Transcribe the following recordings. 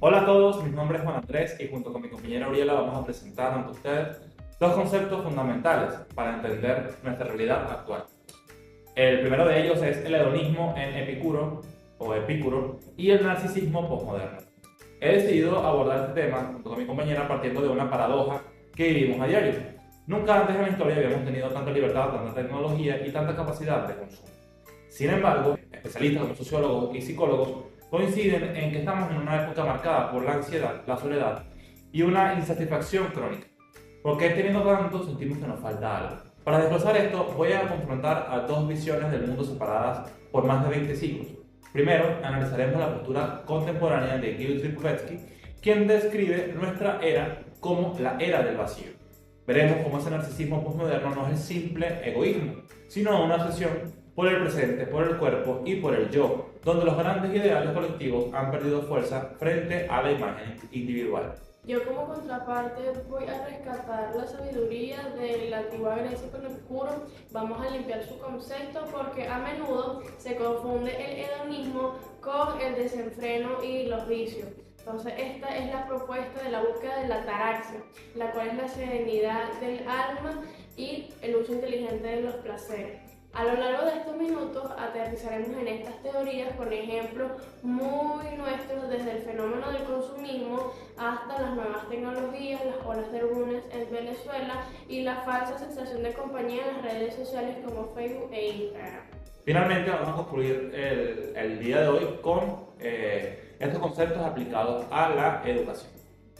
Hola a todos, mi nombre es Juan Andrés y junto con mi compañera Auriela vamos a presentar ante ustedes dos conceptos fundamentales para entender nuestra realidad actual. El primero de ellos es el hedonismo en Epicuro o Epicuro y el narcisismo posmoderno. He decidido abordar este tema junto con mi compañera partiendo de una paradoja que vivimos a diario. Nunca antes en la historia habíamos tenido tanta libertad, tanta tecnología y tanta capacidad de consumo. Sin embargo, especialistas como sociólogos y psicólogos coinciden en que estamos en una época marcada por la ansiedad, la soledad y una insatisfacción crónica. Porque teniendo tanto sentimos que nos falta algo. Para desglosar esto, voy a confrontar a dos visiones del mundo separadas por más de 20 siglos. Primero, analizaremos la postura contemporánea de Gil Lipovetsky, quien describe nuestra era como la era del vacío. Veremos cómo ese narcisismo postmoderno no es el simple egoísmo, sino una obsesión por el presente, por el cuerpo y por el yo, donde los grandes ideales colectivos han perdido fuerza frente a la imagen individual. Yo como contraparte voy a rescatar la sabiduría de la antigua Grecia con Epicuro. Vamos a limpiar su concepto porque a menudo se confunde el hedonismo con el desenfreno y los vicios. Entonces esta es la propuesta de la búsqueda de la ataraxia, la cual es la serenidad del alma y el uso inteligente de los placeres. A lo largo de estos minutos aterrizaremos en estas teorías con ejemplos muy nuestros desde el fenómeno del consumismo hasta las nuevas tecnologías, las olas de lunes en Venezuela y la falsa sensación de compañía en las redes sociales como Facebook e Instagram. Finalmente vamos a concluir el día de hoy con estos conceptos aplicados a la educación.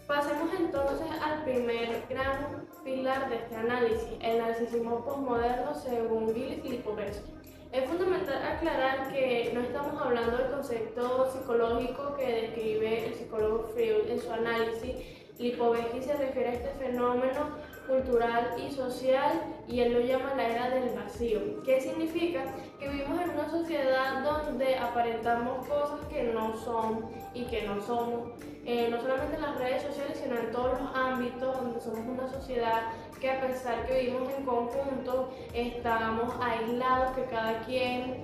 Pasemos entonces al primer gran pilar de este análisis, el narcisismo posmoderno según Gil Lipovetsky. Es fundamental aclarar que no estamos hablando del concepto psicológico que describe el psicólogo Freud en su análisis. Lipovetsky se refiere a este fenómeno cultural y social y él lo llama la era del vacío. ¿Qué significa? Que vivimos en una sociedad donde aparentamos cosas que no son y que no somos. No solamente en las redes sociales, sino en todos los ámbitos donde somos una sociedad que a pesar que vivimos en conjunto, estamos aislados, que cada quien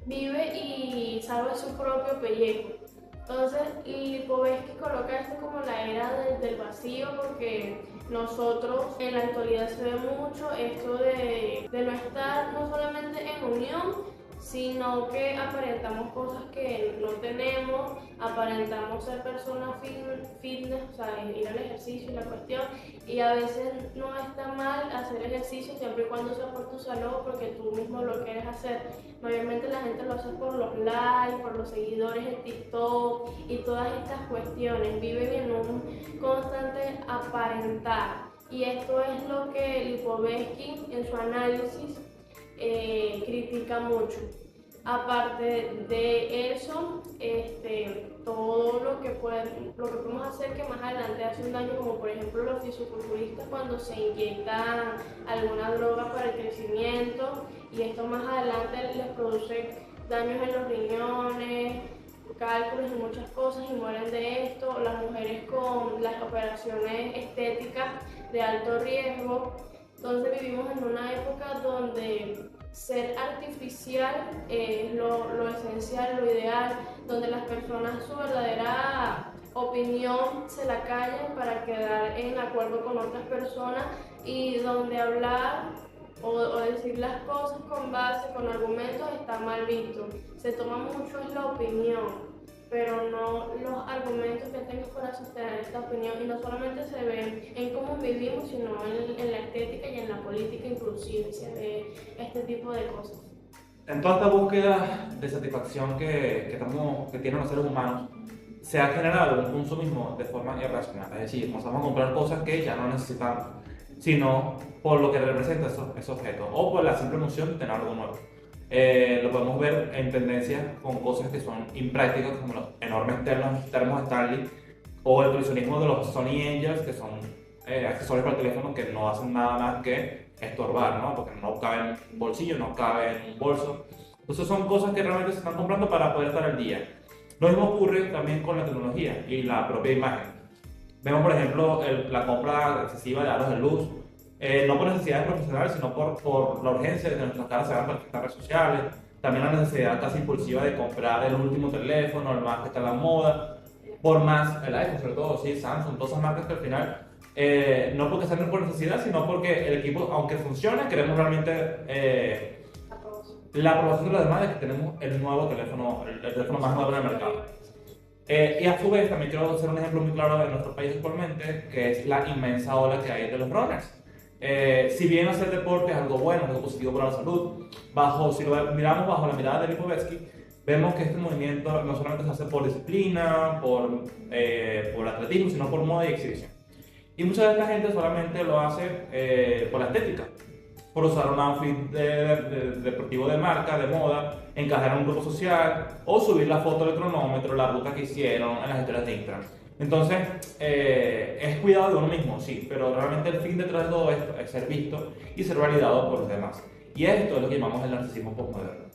vive y salva su propio pellejo. Entonces, Lipovetsky coloca esto como la era del vacío porque nosotros en la actualidad se ve mucho esto de no estar no solamente en unión, sino que aparentamos cosas que no tenemos, aparentamos ser personas fitness, o sea, ir al ejercicio y la cuestión, y a veces no está mal hacer ejercicio siempre y cuando sea por tu salud, porque tú mismo lo quieres hacer. Mayormente la gente lo hace por los likes, por los seguidores en TikTok y todas estas cuestiones, viven en un constante aparentar, y esto es lo que Lipovetsky en su análisis critica mucho. Aparte de eso, todo lo que podemos hacer que más adelante hace un daño, como por ejemplo los fisiculturistas cuando se inyectan alguna droga para el crecimiento, y esto más adelante les produce daños en los riñones, cálculos y muchas cosas, y mueren de esto. Las mujeres con las operaciones estéticas de alto riesgo. Entonces vivimos en una época donde ser artificial es lo esencial, lo ideal, donde las personas su verdadera opinión se la callan para quedar en acuerdo con otras personas, y donde hablar o decir las cosas con base, con argumentos, está mal visto. Se toma mucho es la opinión, pero no los argumentos que tengas para sostener esta opinión, y no solamente se ve en cómo vivimos, sino en la estética y en la política inclusive se ve este tipo de cosas. En toda esta búsqueda de satisfacción que tienen los seres humanos, se ha generado un consumismo de forma irracional. Es decir, comenzamos a comprar cosas que ya no necesitamos, sino por lo que representa ese objeto o por la simple emoción de tener algo nuevo. Lo podemos ver en tendencias con cosas que son imprácticas, como los enormes termos Stanley o el coleccionismo de los Sony Angels, que son accesorios para el teléfono que no hacen nada más que estorbar, ¿no? Porque no caben en un bolsillo, no caben en un bolso. Entonces son cosas que realmente se están comprando para poder estar al día. Lo mismo ocurre también con la tecnología y la propia imagen. Vemos, por ejemplo, la compra excesiva de aros de luz, no por necesidades profesionales, sino por la urgencia de que nuestras caras se vean perfectas en redes sociales, también la necesidad casi impulsiva de comprar el último teléfono, el más que está en la moda, por más el iPhone, sobre todo, sí, Samsung, todas esas marcas que al final, no porque sean por necesidad, sino porque el equipo, aunque funcione, queremos realmente la aprobación de los demás de que tenemos el nuevo teléfono, el teléfono más nuevo del mercado. Y a su vez, también quiero hacer un ejemplo muy claro de nuestro país actualmente, que es la inmensa ola que hay de los runners. Si bien hacer deporte es algo bueno, es algo positivo para la salud, si lo miramos bajo la mirada de Lipovetsky, vemos que este movimiento no solamente se hace por disciplina, por atletismo, sino por moda y exhibición. Y mucha de esta gente solamente lo hace por la estética, por usar un outfit deportivo de marca, de moda, encajar en un grupo social o subir la foto del cronómetro, la ruta que hicieron en las historias de Instagram. Entonces, es cuidado de uno mismo, sí, pero realmente el fin detrás de todo esto es ser visto y ser validado por los demás. Y esto es lo que llamamos el narcisismo postmoderno.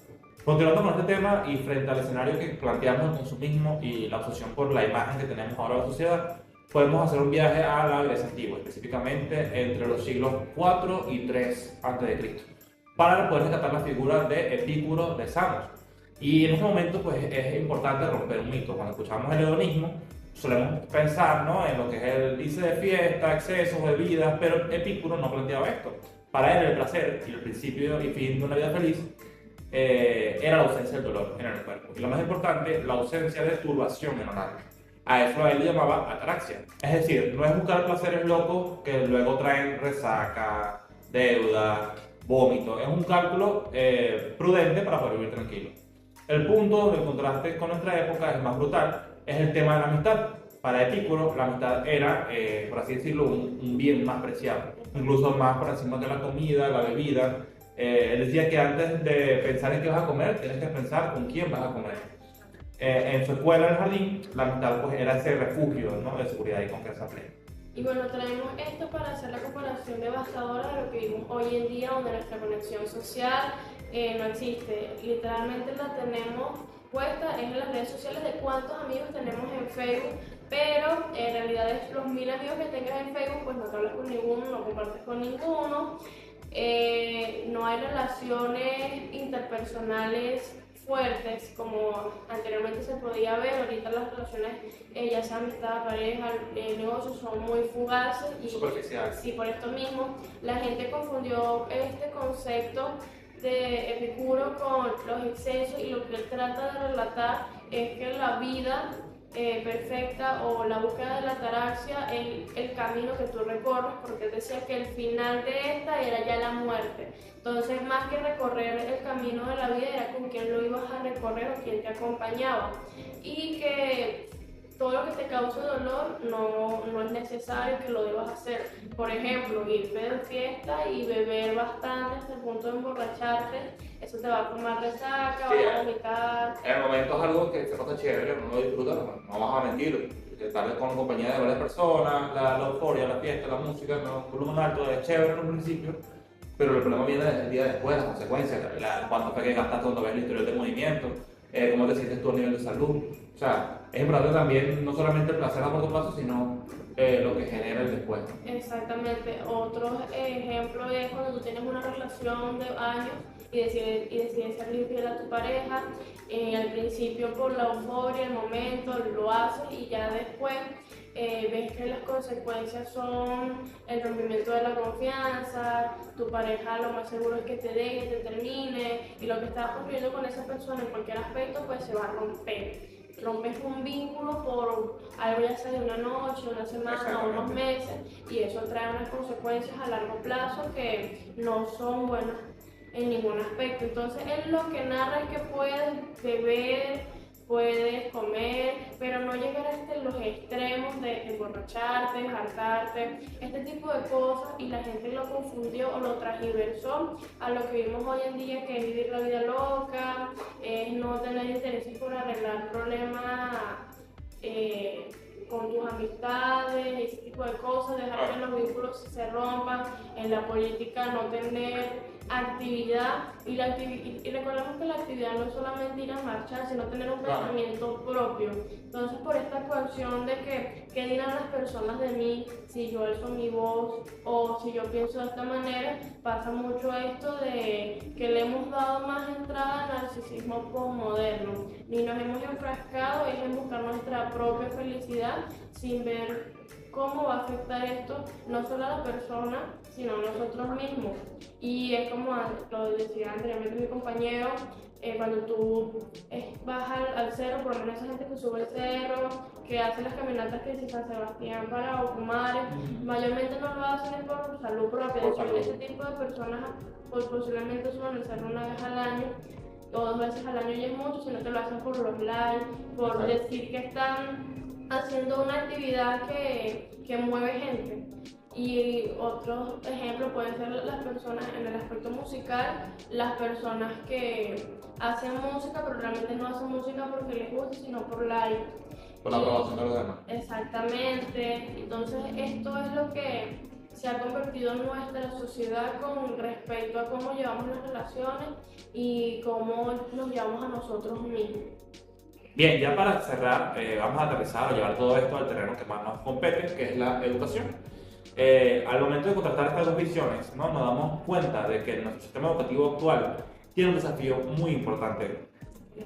Continuando con este tema y frente al escenario que planteamos el consumismo y la obsesión por la imagen que tenemos ahora en la sociedad, podemos hacer un viaje a la Grecia antigua, específicamente entre los siglos 4 y 3 a.C., para poder rescatar la figura de Epicuro de Samos. Y en este momento pues, es importante romper un mito. Cuando escuchamos el hedonismo, solemos pensar, ¿no?, en lo que es el irse de fiesta, excesos, bebidas, pero Epicuro no planteaba esto. Para él el placer y el principio y fin de una vida feliz era la ausencia del dolor en el cuerpo. Y lo más importante, la ausencia de turbación en el alma. A eso a él le llamaba ataraxia. Es decir, no es buscar placeres locos que luego traen resaca, deuda, vómito. Es un cálculo prudente para poder vivir tranquilo. El punto del contraste con nuestra época es más brutal, es el tema de la amistad. Para Epicuro, la amistad era, por así decirlo, un bien más preciado, incluso más por encima de la comida, la bebida. Él decía que antes de pensar en qué vas a comer, tienes que pensar con quién vas a comer. En su escuela, en el jardín, la amistad pues, era ese refugio, ¿no?, de seguridad y confianza plena. Y bueno, traemos esto para hacer la comparación devastadora de lo que vivimos hoy en día, donde nuestra conexión social no existe. Literalmente la tenemos puesta en las redes sociales de cuántos amigos tenemos en Facebook, pero en realidad es los 1000 amigos que tengas en Facebook, pues no te hablas con ninguno, no compartes con ninguno, no hay relaciones interpersonales fuertes como anteriormente se podía ver. Ahorita las relaciones, ya sea amistad, pareja, negocios, son muy fugaces y superficiales. Sí, por esto mismo la gente confundió este concepto de Epicuro con los excesos, y lo que él trata de relatar es que la vida perfecta o la búsqueda de la ataraxia es el camino que tú recorres, porque él decía que el final de esta era ya la muerte. Entonces, más que recorrer el camino de la vida, era con quién lo ibas a recorrer o quién te acompañaba. Y que todo lo que te cause dolor no es necesario que lo debas hacer. Por ejemplo, irte de fiesta y beber bastante hasta el punto de emborracharte, eso te va a formar resaca, Sí, vas a vomitar. En el momento es algo que se pasa chévere, uno lo disfruta, no vamos a mentir. Tal vez con compañía de varias personas, la euforia, la fiesta, la música, ¿no?, volumen alto, es chévere en un principio, pero el problema viene el día después, las consecuencias, cuánto fue que gastaste cuando ves el historial de movimiento, cómo te sientes tú a nivel de salud. O sea, es importante también no solamente el placer a corto plazo, sino lo que genera el después. Exactamente. Otro ejemplo es cuando tú tienes una relación de años y decides ser infiel a tu pareja. Al principio, por la euforia, el momento, lo haces, y ya después ves que las consecuencias son el rompimiento de la confianza, tu pareja lo más seguro es que te deje, te termine, y lo que estabas construyendo con esa persona en cualquier aspecto pues se va a romper. Rompes un vínculo por algo, ya sea de una noche, una semana o unos meses, y eso trae unas consecuencias a largo plazo que no son buenas en ningún aspecto. Entonces él lo que narra es que puedes beber, puedes comer, pero no llegar hasta los extremos de emborracharte, hartarte, este tipo de cosas, y la gente lo confundió o lo transversó a lo que vimos hoy en día, que es vivir la vida loca, es no tener intereses por arreglar problemas con tus amistades, ese tipo tipo de cosas, dejar que los vínculos se rompan, en la política no tener actividad y recordemos que la actividad no es solamente ir a marchar, sino tener un pensamiento propio. Entonces, por esta coacción de que qué dirán las personas de mí si yo alzo mi voz o si yo pienso de esta manera, pasa mucho esto de que le hemos dado más entrada al narcisismo postmoderno y nos hemos enfrascado en buscar nuestra propia felicidad sin ver cómo va a afectar esto no solo a la persona, sino a nosotros mismos. Y es como lo decía anteriormente mi compañero, cuando tú vas al cerro, por lo menos esa gente que sube el cerro, que hace las caminatas que dice San Sebastián para Ocumare, mayormente no lo hacen por salud propia. De hecho, ese tipo de personas pues, posiblemente suben el cerro una vez al año o 2 veces al año y es mucho, sino que lo hacen por los likes, por decir que están haciendo una actividad que mueve gente. Y otro ejemplo pueden ser las personas en el aspecto musical, las personas que hacen música pero realmente no hacen música porque les gusta, sino por like. Por la aprobación de los demás. Exactamente. Entonces esto es lo que se ha convertido en nuestra sociedad con respecto a cómo llevamos las relaciones y cómo nos llevamos a nosotros mismos. Bien, ya para cerrar, vamos a aterrizar o llevar todo esto al terreno que más nos compete, que es la educación. Al momento de contrastar estas dos visiones, ¿no? Nos damos cuenta de que nuestro sistema educativo actual tiene un desafío muy importante.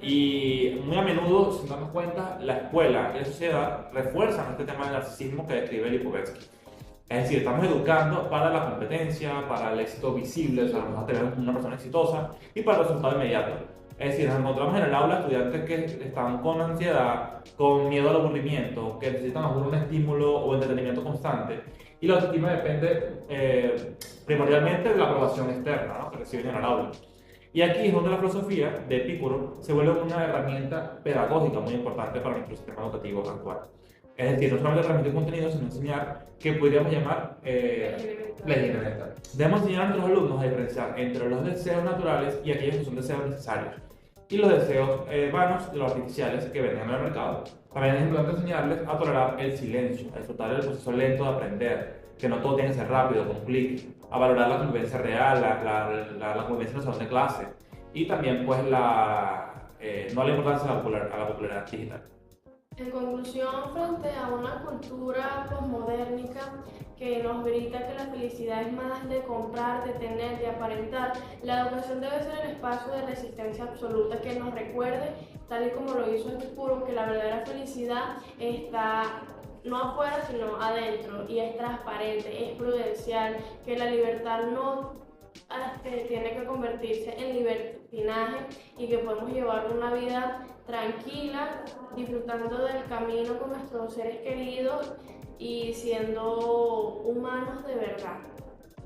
Y muy a menudo, sin darnos cuenta, la escuela y la sociedad refuerzan este tema del narcisismo que describe Lipovetsky. Es decir, estamos educando para la competencia, para el éxito visible, o sea, vamos a tener una persona exitosa y para el resultado inmediato. Es decir, nos encontramos en el aula estudiantes que están con ansiedad, con miedo al aburrimiento, que necesitan un estímulo o entretenimiento constante. Y la autoestima depende primordialmente de la aprobación externa, ¿no?, que reciben en el aula. Y aquí es donde la filosofía de Epicuro se vuelve una herramienta pedagógica muy importante para nuestro sistema educativo actual. Es decir, no solamente transmitir contenido, sino enseñar que podríamos llamar la higiene mental. Debemos enseñar a nuestros alumnos a diferenciar entre los deseos naturales y aquellos que son deseos necesarios, y los deseos vanos de los artificiales que venden en el mercado. También es importante enseñarles a tolerar el silencio, a disfrutar del proceso lento de aprender, que no todo tiene que ser rápido, con clic, a valorar la convivencia real, la convivencia en el salón de clase, y también pues no la importancia a la popularidad digital. En conclusión, frente a una cultura posmodernica que nos grita que la felicidad es más de comprar, de tener, de aparentar, la educación debe ser el espacio de resistencia absoluta que nos recuerde, tal y como lo hizo Epicuro, que la verdadera felicidad está no afuera sino adentro y es transparente, es prudencial, que la libertad no tiene que convertirse en libertinaje y que podemos llevar una vida tranquila, disfrutando del camino con nuestros seres queridos y siendo humanos de verdad.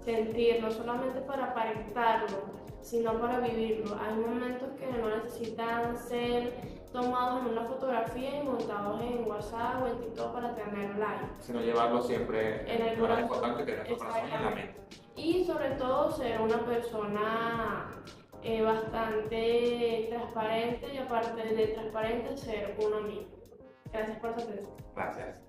Sentir, no solamente para aparentarlo, sino para vivirlo. Hay momentos que no necesitan ser tomados en una fotografía y montados en WhatsApp o en TikTok para tener like. Sino llevarlo siempre en el lo más corazón. importante, que es nuestro corazón y en la mente. Y sobre todo ser una persona bastante transparente y aparte de transparente ser uno mismo. Gracias por su atención. Gracias.